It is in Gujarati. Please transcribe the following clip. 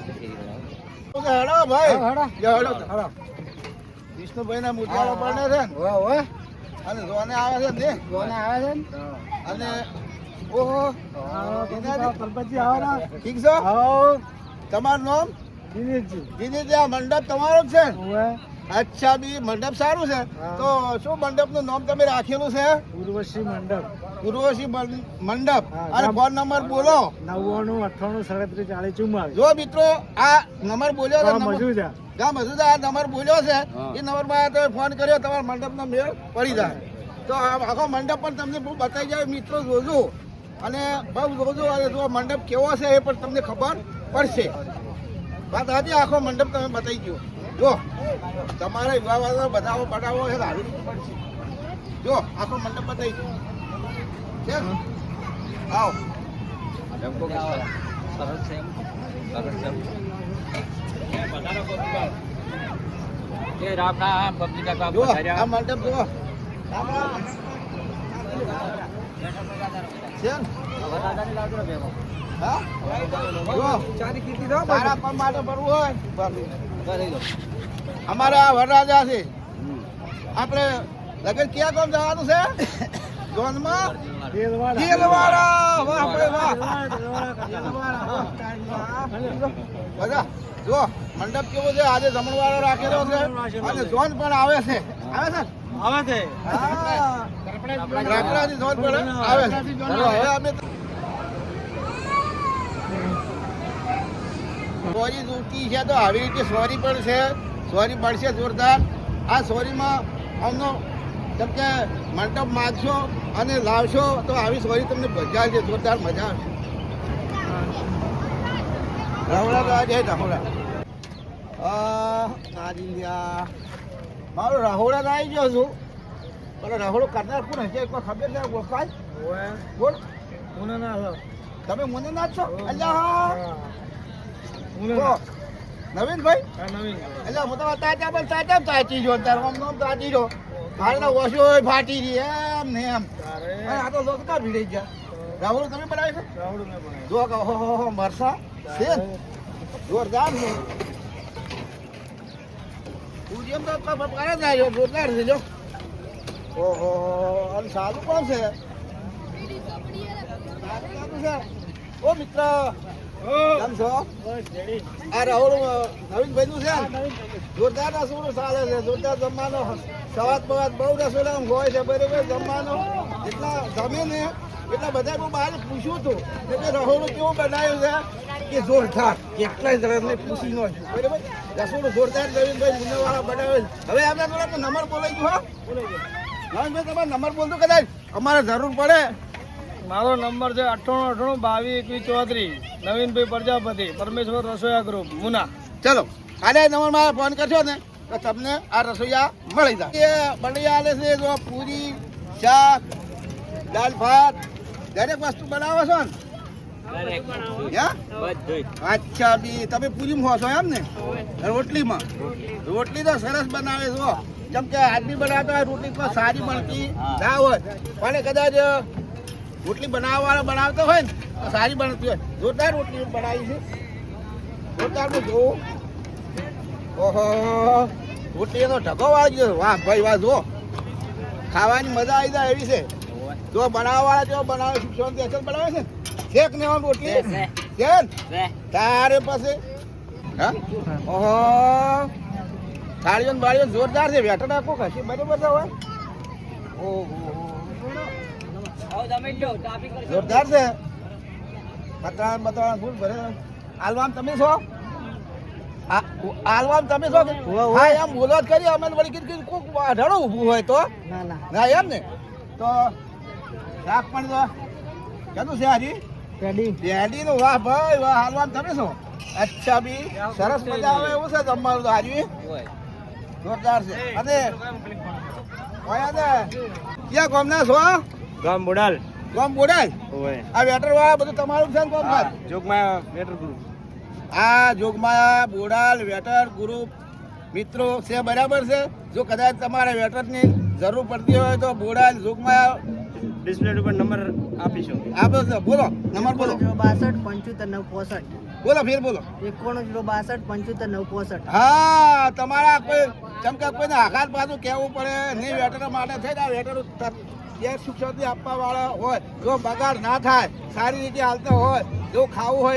હેડો ભાઈ હેડો વિષ્ણુભાઈ ના મુદ્દા પડે છે અને જોને આવે છે ને અને ઓહો પરબતજી આવરા ઠીક છે તમારું નામ દિનેશજી આ મંડપ તમારો જ છે અચ્છા બી મંડપ સારું છે તો શું મંડપ નું નામ તમે રાખેલું છે ઉર્વશી મંડપ અને ફોન નંબર બોલો 9998374044. જો મિત્રો આ નંબર બોલ્યો આ નંબર બોલ્યો છે એ નંબર માં તમે ફોન કર્યો તમારા મંડપ નો મેળ પડી જાય તો આખો મંડપ પણ તમને બહુ બતાવી જાય મિત્રો જોજો અને બહુ જોજો અને જો મંડપ કેવો છે એ પણ તમને ખબર પડશે વાત આજે આખો મંડપ તમે બતાવી ગયો જો તમારે વિવાહ બનાવો છે સારું પડશે જો આખો મંડપ બતાવી ગયો આવો આ મંડપ જુઓ અમારે આ વરરાજા છે આપણે લગન ક્યાં કોમ જવાનું છે ઝોનમાં બધા જો મંડપ કેવો છે આજે જમણવાળો રાખેલો છે અને ઝોન પણ આવે છે રાપરાથી ઝોન પણ આવે છે હવે અમે સોરી દૂરથી છે તો આવી રીતે સોરી પણ છે સોરી પડશે જોરદાર આ સોરીમાં અમનો જેમ કે મંડપ માગશો અને લાવશો તો આવી સોરી તમને મજા છે જોરદાર મજા આવશે રાહોડા જય રાહોડા મારો રાહોડા આવી ગયો છું પણ રાહોડો કરનાર કોણ હશે કોઈ ખબર છે ઓળખાય બોલ તમે મને ના છો અલ્યા નવીનભાઈ એટલે હું તો તાજા પણ તાચી જો તારું તાચી જો હાલના ઓછો ફાટી રહી એમ ને એમ આ તો લોકો ક્યાં ભીડાઈ ગયા રાહુલ તમે બનાવી છે જો હો મરસા છે જોરદાર છે ઉજ્જૈન તો કરે જાય જોરદાર છે જો ઓહો અને સારું કોણ છે ઓ મિત્ર કેમ છો આ રાહુલ નવીનભાઈ નું છે જોરદાર રસોડું ચાલે છે જોરદાર જમવાનો સવાદ બવાદ બહુ રસોડા હોય છે બરોબર જમવાનો એટલા જમે ને એટલા બધા હું બહાર પૂછ્યું હતું કે રસોડું કેવું બનાવ્યું છે કે જોરદાર કેટલાય જણાને પૂછી નો બરોબર રસોડું જોરદાર નવીનભાઈ મુન્નાવાળા બનાવે હવે આપણે થોડા નંબર બોલાઈ ગયો નવીનભાઈ તમારો નંબર બોલતો કદાચ અમારે જરૂર પડે મારો નંબર છે 98922134. નવીનભાઈ પ્રજાપતિ, પરમેશ્વર રસોયા ગ્રુપ, મુના. ચલો આને નંબર માં ફોન કરશો ને તો તમને આ રસોઈયા મળી જાય બની આલે છે જો પૂરી શાક દાળ ભાત દરેક વસ્તુ બનાવો છો ને અચ્છા બી તમે પૂરી માં છો એમ ને રોટલીમાં રોટલી તો સરસ બનાવે છો જેમ કે આદમી બનાવતા હોય રોટલી તો સારી બનતી ના હોય પણ કદાચ રોટલી બનાવતા હોય ને તો સારી બનતી હોય જોરદાર રોટલી બનાવી છે જોરદાર હું જોઉં ઓહો રોટલીનો ઢગો વાળી ગયો વાહ ભાઈ વાહ જો ખાવાની મજા આવી જાય એવી છે જો બનાવવાળા જો બનાવે શિક્ષણ અસર બનાવે છે શેક ને આમ રોટલી છે તારે પાસે હા ઓહો થાળીઓ બાળીઓ જોરદાર છે વેટર નાખો ખસી બરાબર છે હોય ઓહો જોરદાર છે પતરા ફૂલ ભરે આલવામ તમે છો આલવામ તમે છો હા એમ બોલો જ કરી અમે વળી કીધું કોક ઢળું ઊભું હોય તો ના એમ ને તો શાક પણ તો કેતું છે હાજી પેડી નું વાહ ભાઈ વાહ હાલવામ તમે છો અચ્છા બી સરસ મજા આવે એવું છે જમવાનું તો હાજી જોરદાર છે અને ક્યાં ગામના છો ગામ બોડાલ આ વેટર વાળા બધું તમારું છે કોમ જોગમાયા વેટર ગ્રુપ આ જોગમાયા બોડાલ વેટર ગ્રુપ મિત્રો છે બરાબર છે જો કદાચ તમારે વેટરની જરૂર પડતી હોય તો બોડાલ જોગમાયા ડિસ્પ્લે ઉપર નંબર આપીશું આપો બોલો નંબર બોલો 62 75 965 બોલો ફેર બોલો 9162 હા તમારા કોઈ ચમકે કોઈને આઘાત પાછું કહેવું પડે નહીં વેટર માટે થઈ જાય વેટર જે સુખ શાંતિ આપવા વાળા હોય જો બગાડ ના થાય સારી રીતે હાલતો હોય જો ખાવું હોય